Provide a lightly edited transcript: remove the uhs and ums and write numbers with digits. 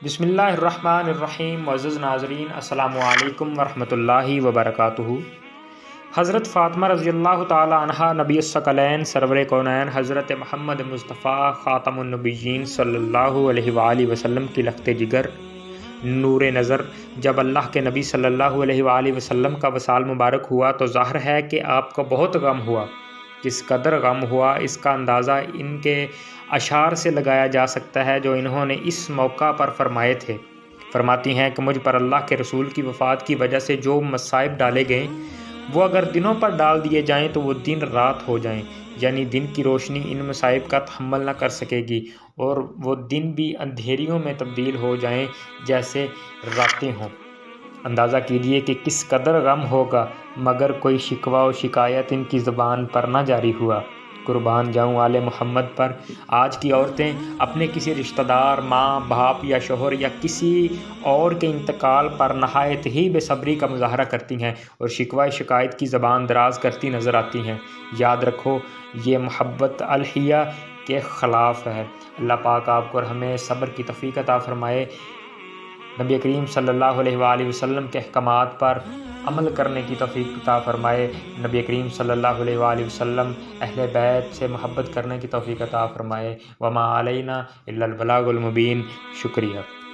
بسم اللہ الرحمن الرحیم۔ معزز ناظرین، السلام علیکم ورحمۃ اللہ وبرکاتہ۔ حضرت فاطمہ رضی اللہ تعالی عنہا نبی الثقلین سرور کونین حضرت محمد مصطفیٰ خاتم النبیین صلی اللہ علیہ وآلہ وسلم کی لخت جگر، نور نظر، جب اللہ کے نبی صلی اللہ علیہ وآلہ وسلم کا وصال مبارک ہوا تو ظاہر ہے کہ آپ کو بہت غم ہوا۔ کس قدر غم ہوا اس کا اندازہ ان کے اشعار سے لگایا جا سکتا ہے جو انہوں نے اس موقع پر فرمائے تھے۔ فرماتی ہیں کہ مجھ پر اللہ کے رسول کی وفات کی وجہ سے جو مصائب ڈالے گئے وہ اگر دنوں پر ڈال دیے جائیں تو وہ دن رات ہو جائیں، یعنی دن کی روشنی ان مصائب کا تحمل نہ کر سکے گی اور وہ دن بھی اندھیریوں میں تبدیل ہو جائیں جیسے راتیں ہوں۔ اندازہ کیجئے کہ کس قدر غم ہوگا، مگر کوئی شکوہ و شکایت ان کی زبان پر نہ جاری ہوا۔ قربان جاؤں آل محمد پر۔ آج کی عورتیں اپنے کسی رشتہ دار، ماں، باپ یا شوہر یا کسی اور کے انتقال پر نہایت ہی بے صبری کا مظاہرہ کرتی ہیں اور شکوہ شکایت کی زبان دراز کرتی نظر آتی ہیں۔ یاد رکھو، یہ محبت الہیہ کے خلاف ہے۔ اللہ پاک آپ کو اور ہمیں صبر کی توفیق عطا فرمائے، نبی کریم صلی اللہ علیہ وآلہ وسلم کے احکامات پر عمل کرنے کی توفیق عطا فرمائے، نبی کریم صلی اللہ علیہ وآلہ وسلم اہل بیت سے محبت کرنے کی توفیق عطا فرمائے۔ وما علینا الا البلاغ المبین۔ شکریہ۔